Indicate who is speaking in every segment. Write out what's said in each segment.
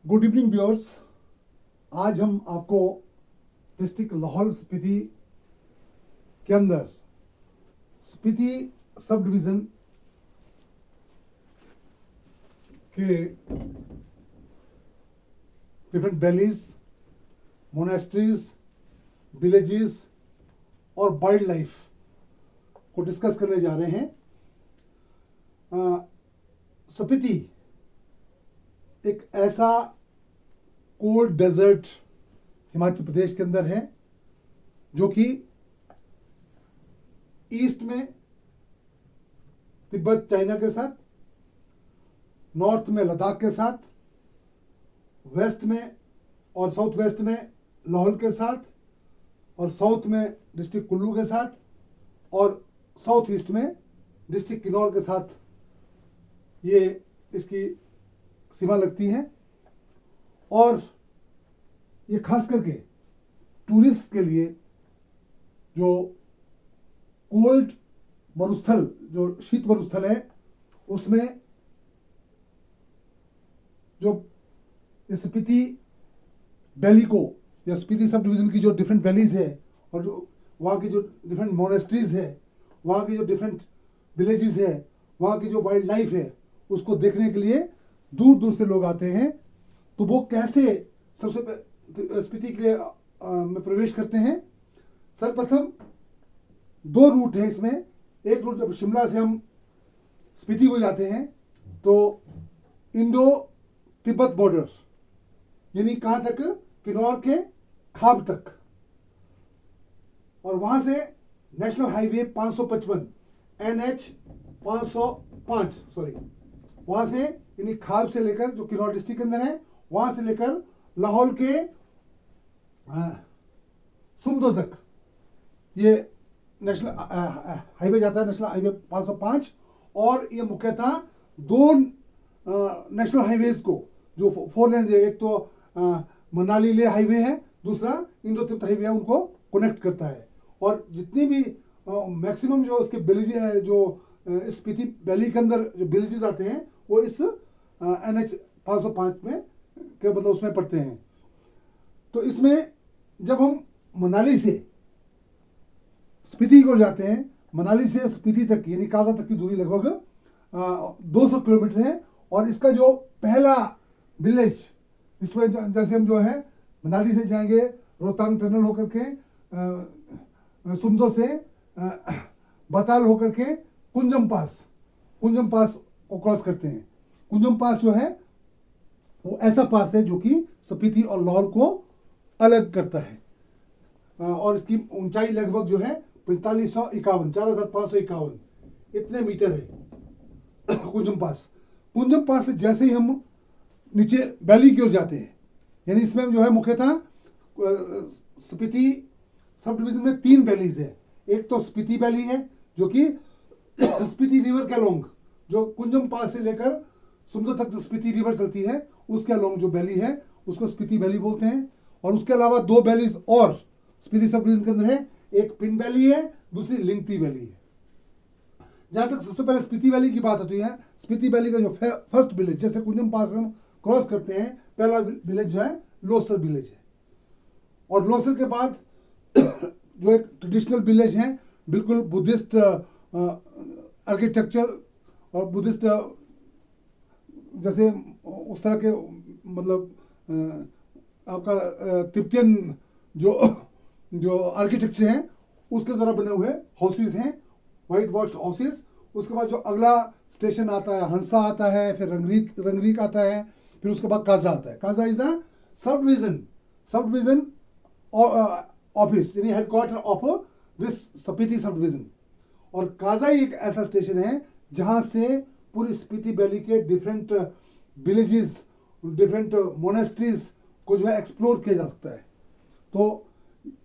Speaker 1: Good evening viewers. आज हम आपको डिस्ट्रिक्ट लाहौल स्पीति के अंदर स्पीति सब डिवीज़न के डिफरेंट वैलीज, मोनेस्ट्रीज, विलेजेस और वाइल्ड लाइफ को डिस्कस करने जा रहे हैं। स्पीति एक ऐसा कोल्ड डेजर्ट हिमाचल प्रदेश के अंदर है जो कि ईस्ट में तिब्बत चाइना के साथ, नॉर्थ में लद्दाख के साथ, वेस्ट में और साउथ वेस्ट में लाहौल के साथ, और साउथ में डिस्ट्रिक्ट कुल्लू के साथ, और साउथ ईस्ट में डिस्ट्रिक्ट किन्नौर के साथ ये इसकी सीमा लगती है। और ये खास करके टूरिस्ट के लिए जो कोल्ड मरुस्थल, जो शीत मरुस्थल है, उसमें जो स्पीति वैली को या स्पीति सब डिवीज़न की जो डिफरेंट वैलीज है और जो वहाँ की जो डिफरेंट मोनेस्ट्रीज है, वहाँ की जो डिफरेंट विलेजेस है, वहाँ की जो वाइल्ड लाइफ है, उसको देखने के लिए दूर दूर से लोग आते हैं। तो वो कैसे सबसे स्पीति के लिए में प्रवेश करते हैं। सर्वप्रथम दो रूट है इसमें। एक रूट जब शिमला से हम स्पीति को जाते हैं तो इंडो तिब्बत बॉर्डर, यानी कहाँ तक, किन्नौर के खाब तक, और वहां से नेशनल हाईवे 555 NH 505 वहां से, यानी खाब से लेकर जो किन्नौर डिस्ट्रिक्ट के अंदर है, वहां से लेकर लाहौल के सुमदो तक ये नेशनल हाईवे जाता है, नेशनल हाईवे 505। और ये मुख्यतः दो नेशनल हाईवेज को, जो 4 लेन है, एक तो मनाली ले हाईवे है, दूसरा इंडो तिब्बत हाईवे है, उनको कनेक्ट करता है। और जितनी भी मैक्सिमम जो उसके विलेजेस है, जो स्पीति वैली के अंदर जो विलेजेस आते हैं, वो इस NH 505 में के मतलब उसमें पड़ते हैं। तो इसमें जब हम मनाली से स्पीति को जाते हैं, मनाली से स्पीति तक यानी काजा तक की दूरी लगभग 200 किलोमीटर है। और इसका जो पहला विलेज, इसमें जैसे हम जो है मनाली से जाएंगे रोहतांग टनल होकर के, सुमदो से बताल होकर के कुंजम पास को क्रॉस करते हैं। कुंजम पास जो है वो ऐसा पास है जो कि स्पीति और लाहौल को अलग करता है। और इसकी ऊंचाई लगभग जो है 4551 इतने मीटर है कुंजम पास से जैसे ही हम नीचे वैली की ओर जाते हैं, यानी इसमें जो है मुख्यतः स्पीति सब डिवीजन में 3 वैलीज है। एक तो स्पीति वैली है जो कि स्पीति रिवर के अलोंग, जो कुंजम पास से लेकर सुमदो तक जो स्पीति रिवर चलती है, उसके अलोंग जो वैली है उसको स्पीति वैली बोलते हैं। और उसके अलावा 2 वैलीज और स्पीति सब डिवीजन के अंदर है, एक पिन वैली है, दूसरी लिंगती वैली है। जहां तक सबसे पहले स्पीति वैली की बात होती है, स्पीति वैली का जो फर्स्ट विलेज, जैसे कुंजम पास हम क्रॉस करते हैं, पहला विलेज जो है लोसर विलेज है। और लोसर के बाद जो एक ट्रेडिशनल विलेज है, बिल्कुल बुद्धिस्ट आर्किटेक्चर और बुद्धिस्ट जैसे उस तरह के, मतलब आपका तिब्बतियन जो आर्किटेक्चर है उसके द्वारा बने हुए हाउसेज हैं, वाइट वॉश्ड हाउसेज। उसके बाद जो अगला स्टेशन आता है, हंसा आता है, फिर रंगरीक आता है, फिर उसके बाद काजा आता है। Kaza is the subdivision office, यानी headquarter of this Spiti subdivision. और काजा ही एक ऐसा स्टेशन है जहां से पूरी स्पीति वैली के डिफरेंट विलेजेस, डिफरेंट मोनेस्ट्रीज को जो है एक्सप्लोर किया जा सकता है। तो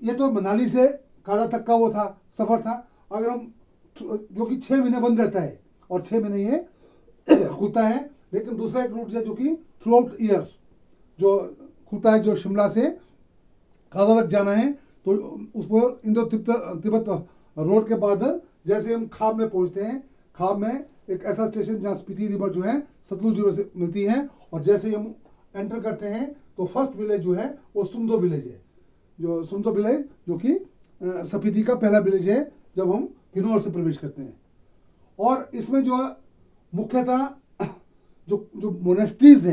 Speaker 1: ये तो मनाली से काजा तक का वो था, सफर था। अगर हम, जो कि 6 महीने बंद रहता है और 6 महीने ये खुलता है, लेकिन दूसरा एक रूट है जो कि थ्रू आउट ईयर जो खुलता है, जो शिमला से काजा तक जाना है तो उस पर इंडो तिब्बत रोड के बाद जैसे हम खाब में पहुंचते हैं, खाब में एक ऐसा स्टेशन जहाँ स्पीति रिवर जो है सतलुज रिवर से मिलती है, और जैसे ही हम एंटर करते हैं तो फर्स्ट विलेज जो है वो सुमदो विलेज है, जो सुमदो विलेज जो कि स्पीति का पहला विलेज है जब हम किन्नौर से प्रवेश करते हैं। और इसमें जो मुख्यतः जो मोनेस्ट्रीज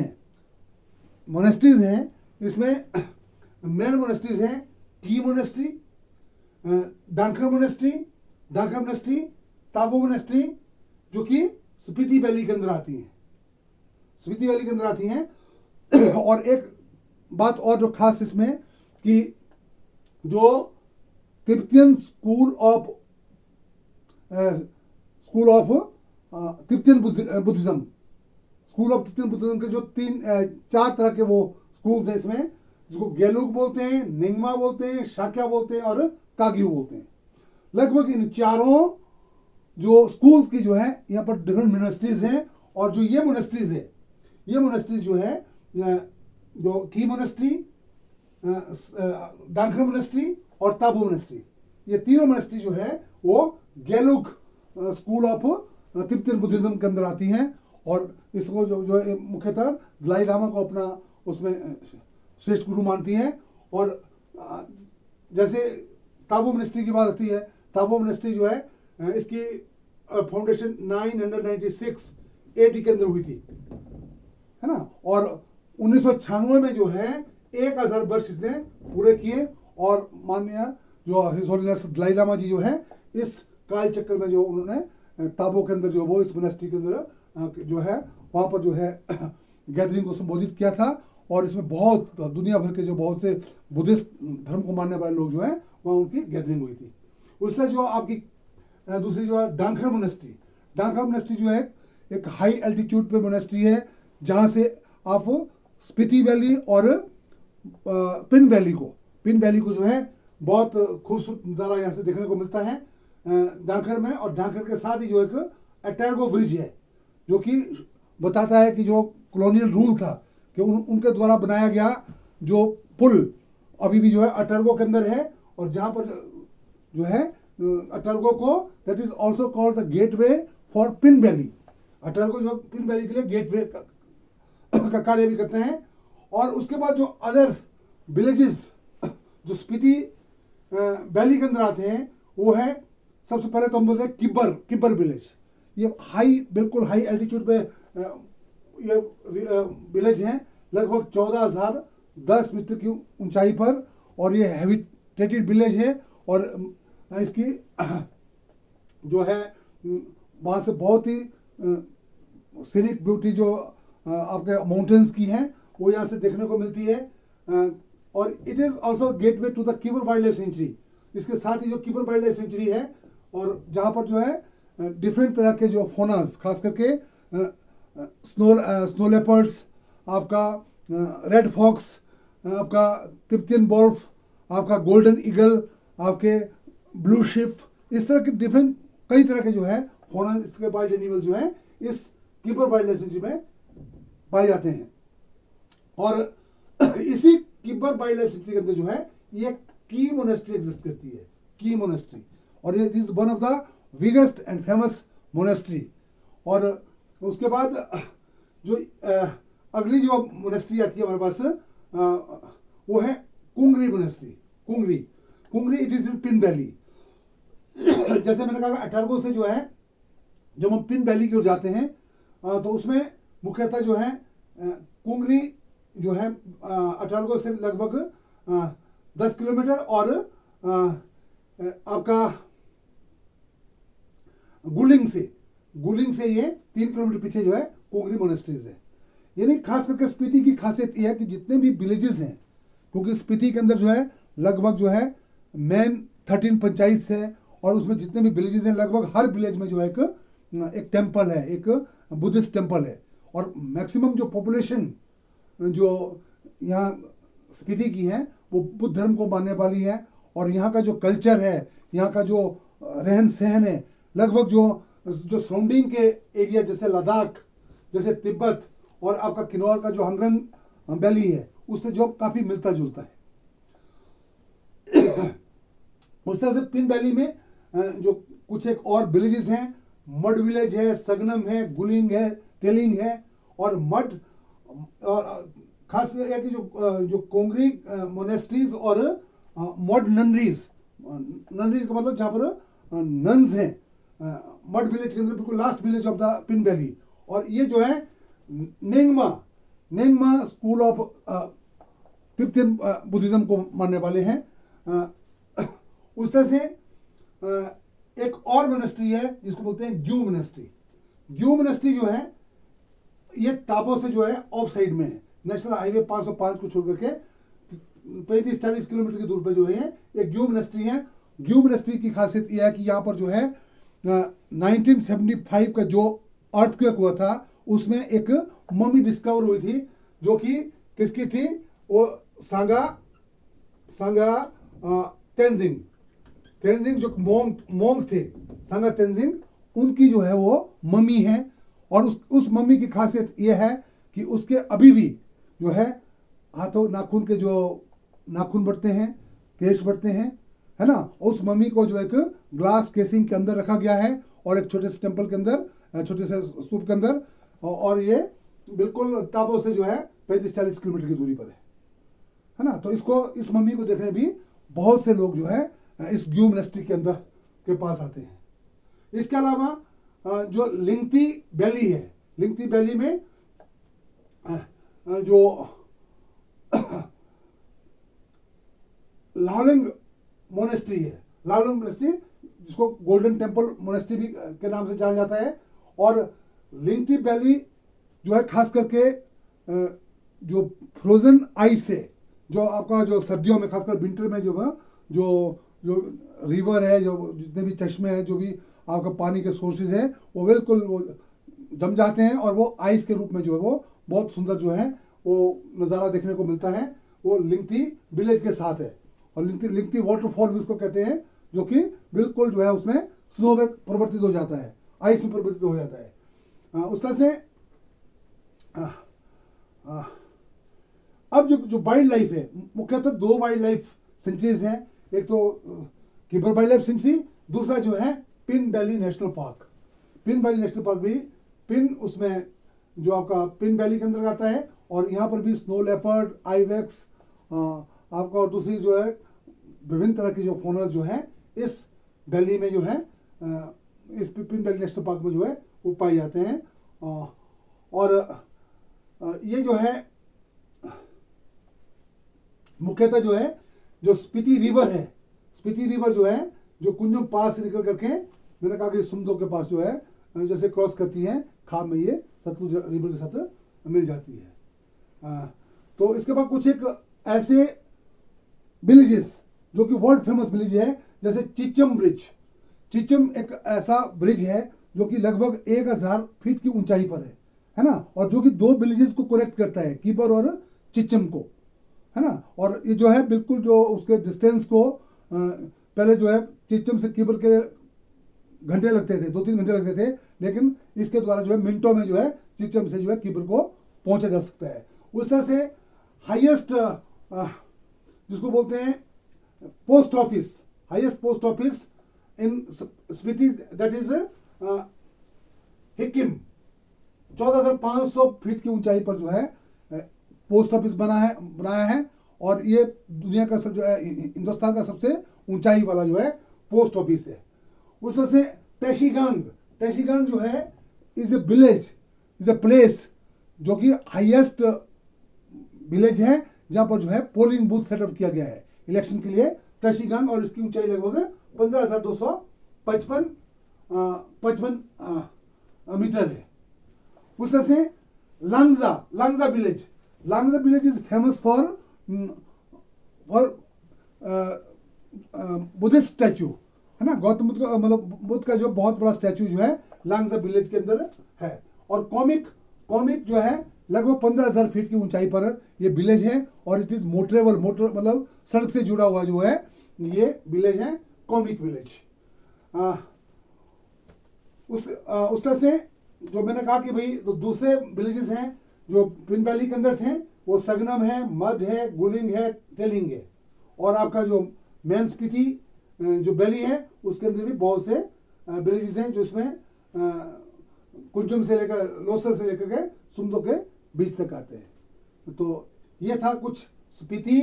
Speaker 1: हैं इसमें मेन मोनेस्ट्रीज हैं टी monastery, Dhankar monastery, Tabo monastery, जो कि स्पीति वैली के अंदर आती हैं। और एक बात और जो खास इसमें कि जो Tibetan school of Tibetan Buddhism के जो 4 तरह के वो स्कूल्स हैं इसमें, जिसको गेलुक बोलते हैं, निंगमा बोलते हैं, शाक्या बोलते हैं और काग्यू बोलते हैं। लगभग इन चारों जो स्कूल्स की जो है यहाँ पर डिफरेंट मोनेस्ट्रीज हैं। और जो ये मोनेस्ट्रीज जो है जो की मोनेस्ट्री, डांकर मोनेस्ट्री और ताबो मोनेस्ट्री, ये तीनों मोनेस्ट्री जो है वो Gelug school of Tibetan Buddhism के अंदर आती हैं। और इसको जो मुख्यतः दलाई लामा को अपना उसमें श्रेष्ठ गुरु मानती हैं। और जैसे ताबो मोनेस्ट्री की बात आती है, ताबो मोनेस्ट्री जो है इसकी फाउंडेशन 996 AD के अंदर हुई थी, है ना। और 1996 में जो है 1000 वर्ष इसने पूरे किए। और माननीय जो हिज होलीनेस दलाई लामा जी जो है इस काल चक्र में जो उन्होंने ताबो के अंदर जो वो इस मोनेस्ट्री के अंदर जो है वहाँ पर जो है गैदरिंग को संबोधित किया था। और इसमें बहुत दुनिया भर के जो बहुत से बुद्धिस्ट धर्म को मानने वाले लोग जो है वहाँ उनकी गैदरिंग हुई थी। उससे जो आपकी दूसरी जो है डांकर मोनेस्ट्री जो है एक हाई एल्टीट्यूड पे मोनेस्ट्री है, जहाँ से आप स्पीति वैली और पिन वैली को जो है बहुत खूबसूरत नज़ारा यहाँ से देखने को मिलता है डांकर में। और डांकर के साथ ही जो एक अटैरगो ब्रिज है, जो कि बताता है कि जो कॉलोनियल रूल था कि उनके द्वारा बनाया गया जो पुल अभी भी जो है अटरगो के अंदर है। और जहाँ पर जो है अटरगो को that is also called the gateway for Pin valley. Attargo जो पिन वैली के लिए गेटवे का कार्य भी करते हैं। और उसके बाद जो अदर विलेजेस जो स्पीति वैली के अंदर आते हैं वो है, सबसे पहले तो हम बोलते हैं किब्बर विलेज। ये बिल्कुल हाई एल्टीट्यूड पे ये विलेज हैं, लगभग 14,010 मीटर की ऊंचाई पर। और ये हैबिटेटेड विलेज है। और इसकी जो है वहाँ से बहुत ही सीनिक ब्यूटी जो आपके माउंटेन्स की हैं वो यहाँ से देखने को मिलती है। और it is also gateway to the किबर वाइल्ड लाइफ सेंचुरी। इसके साथ ही जो किबर वाइल्ड लाइफ सेंचुरी है और जहाँ पर जो है डिफरेंट तरह के जो फोनास, खास करके स्नो लेपर्ड्स, आपका रेड फॉक्स, आपका तिब्बतियन वोल्फ, आपका गोल्डन ईगल, आपके ब्लू शिप, इस तरह के डिफरेंट कई तरह के जो है फोना, इसके वाइल्ड एनिमल जो है इस किबर वाइल्ड लाइफ सेंचुरी में पाए जाते हैं। और इसी किबर वाइल्ड लाइफ सेंचुरी के अंदर जो है ये की मोनेस्ट्री एग्जिस्ट करती है, की मोनेस्ट्री। और ये is one of the biggest and famous monastery. और उसके बाद जो अगली जो मोनेस्ट्री आती है हमारे पास वो है Kungri monastery. Kungri it is in Pin valley. जैसे मैंने कहा अटरगो से जो है जब हम पिन वैली की ओर जाते हैं तो उसमें मुख्यतः जो है कुंगरी जो है अटरगो से लगभग 10 किलोमीटर और आपका गुलिंग से ये 3 किलोमीटर पीछे जो है कुंगरी मोनेस्ट्रीज है। यानी खास करके स्पीति की खासियत यह है कि जितने भी विलेजेस हैं, क्योंकि स्पीति के अंदर जो है लगभग जो है मेन 13 पंचायत है और उसमें जितने भी विलेजेस हैं लगभग हर विलेज में जो है एक टेम्पल है, एक बुद्धिस्ट टेम्पल है। और मैक्सिमम जो पॉपुलेशन जो यहाँ स्पीति की है वो बुद्ध धर्म को मानने वाली है। और यहाँ का जो कल्चर है, यहाँ का जो रहन सहन है, लगभग जो सराउंडिंग के एरिया जैसे लद्दाख, जैसे तिब्बत और आपका किन्नौर का जो हंगरंग वैली है उससे जो काफ़ी मिलता जुलता है। उस तरह से पिन वैली में जो कुछ एक और विलेजेस हैं, मड विलेज है, सगनम है, गुलिंग है, तेलिंग है। और मड और खास यह है कि जो कोंगरी मोनेस्ट्रीज और मड ननरीज, ननरीज का मतलब जहाँ पर नन्स हैं, मड विलेज के अंदर बिल्कुल last village of the pin valley. और ये जो है नेंगमा स्कूल ऑफ तिब्बतियन बुद्धिज्म को मानने वाले हैं। उस तरह से एक और मोनेस्ट्री है जिसको बोलते हैं ग्यू मोनेस्ट्री। ग्यू मोनेस्ट्री जो है ये ताबो से जो है ऑफ साइड में है, नेशनल हाईवे 505 को छोड़ करके 35-40 किलोमीटर की दूर पे जो है ये ग्यू मोनेस्ट्री है। ग्यू मोनेस्ट्री की खासियत यह है कि यहाँ पर जो है 1975 का जो अर्थक्वेक हुआ था उसमें एक मम्मी डिस्कवर हुई थी, जो कि किसकी थी, वो सांगा तेंजिंग जो मोंग थे, सांगा तेंजिंग, उनकी जो है वो मम्मी है। और उस मम्मी की खासियत ये है कि उसके अभी भी जो है हाथों नाखून के जो नाखून बढ़ते हैं, केश बढ़ते हैं, है ना। उस मम्मी को जो एक ग्लास केसिंग के अंदर रखा गया है और एक छोटे से टेम्पल के अंदर, छोटे से स्तूप के अंदर, और ये बिल्कुल ताबो से जो है 35-40 किलोमीटर की दूरी पर है ना। तो इस मम्मी को देखने भी बहुत से लोग जो है इस ग्यू मोनेस्ट्री के अंदर के पास आते हैं। इसके अलावा जो लिंगती वैली है, लिंगती वैली में जो लाओलिंग मोनेस्ट्री है, लाओलिंग मोनेस्ट्री जिसको गोल्डन टेम्पल मोनेस्ट्री भी के नाम से जाना जाता है। और लिंगती वैली जो है खास करके जो फ्रोजन आइस है, जो आपका जो सर्दियों में खासकर विंटर में जो रिवर है, जो जितने भी चश्मे हैं, जो भी आपका पानी के सोर्सेज हैं, वो बिल्कुल वो जम जाते हैं और वो आइस के रूप में जो है वो बहुत सुंदर जो है वो नज़ारा देखने को मिलता है। वो लिंगती विलेज के साथ है। और लिंगती वाटरफॉल भी उसको कहते हैं, जो कि बिल्कुल जो है उसमें स्नो में परिवर्तित हो जाता है, आइस में परिवर्तित हो जाता है। उस तरह से अब जो वाइल्ड लाइफ है, मुख्यतः 2 वाइल्ड लाइफ सेंचुरीज हैं। एक तो किबर वाइल्ड लाइफ सेंचुरी, दूसरा जो है pin valley national park. Pin valley national park भी पिन उसमें जो आपका पिन वैली के अंदर आता है। और यहाँ पर भी स्नो लेपर्ड, आइवेक्स आपका, और दूसरी जो है विभिन्न तरह की जो फोनल जो है इस वैली में जो है इस पिन वैली नेशनल पार्क में जो है वो पाए जाते हैं। और ये जो है मुख्यतः जो है जो स्पीति रिवर है, स्पीति रिवर जो है जो कुंजम पास से निकल करके, मैंने कहा कि सुमदो के पास जो है जैसे क्रॉस करती है खाब में, ये सतलुज रिवर के साथ मिल जाती है। तो इसके बाद कुछ एक ऐसे विलेजेस जो कि वर्ल्ड फेमस विलेज है, जैसे चिचम ब्रिज। चिचम एक ऐसा ब्रिज है जो कि लगभग 1000 फीट की ऊंचाई पर है ना, और जो कि 2 विलेजेस को कनेक्ट करता है, कीबर और चिचम को, है ना। और ये जो है बिल्कुल जो उसके डिस्टेंस को पहले जो है चिचम से कीबर के घंटे लगते थे, 2-3 घंटे लगते थे, लेकिन इसके द्वारा जो है मिनटों में जो है चिचम से जो है कीबर को पहुंचा जा सकता है। उस तरह से हाईएस्ट जिसको बोलते हैं post office, highest post office in Spiti, that is Hikkim, 14,500 feet की ऊंचाई पर जो है पोस्ट ऑफिस बनाया है। और ये दुनिया का सब जो है हिंदुस्तान का सबसे ऊंचाई वाला जो है पोस्ट ऑफिस है। उस तरह से टैशिगांग जो है is a village, is a place जो कि हाईएस्ट विलेज है, जहां पर जो है पोलिंग बूथ सेटअप किया गया है इलेक्शन के लिए, टैशिगांग। और इसकी ऊंचाई लगभग 15,255 मीटर है। उस तरह से Langza village is famous for Buddhist statue, है ना। गौतम बुद्ध का मतलब बुद्ध का जो बहुत बड़ा स्टैचू जो है लांगजा विलेज के अंदर है। और कॉमिक जो है लगभग 15,000 फीट की ऊंचाई पर ये विलेज है। और इट इज मोटरेबल, मतलब सड़क से जुड़ा हुआ जो है ये विलेज है, कॉमिक विलेज। उस तरह से जो मैंने कहा कि भाई तो दूसरे विलेजेस हैं जो पिन वैली के अंदर थे, वो सगनम है, मध है, गुलिंग है, तेलिंग है। और आपका जो मेन स्पीति जो वैली है उसके अंदर भी बहुत से विलेजेस हैं जो इसमें कुंचम से लेकर लोसर से लेकर के सुमदो के बीच तक आते हैं। तो ये था कुछ स्पीति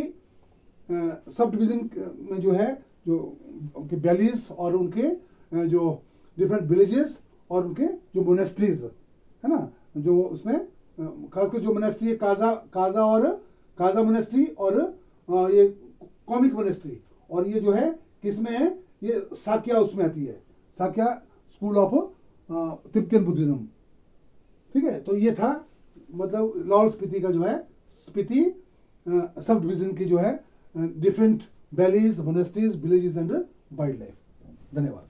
Speaker 1: सब डिवीजन में जो है, जो उनके वैलीज और उनके जो डिफरेंट विलेजेस और उनके जो मोनेस्ट्रीज है ना, जो उसमें खासकर जो मोनेस्ट्री है काजा और काजा मोनेस्ट्री और ये कॉमिक मोनेस्ट्री, और ये जो है किसमें है, ये साक्या उसमें आती है, Sakya school of Tibetan Buddhism. ठीक है, तो ये था मतलब लाहौल स्पीति का जो है स्पीति सब डिवीजन की जो है different valleys, monasteries, villages and wild life. धन्यवाद।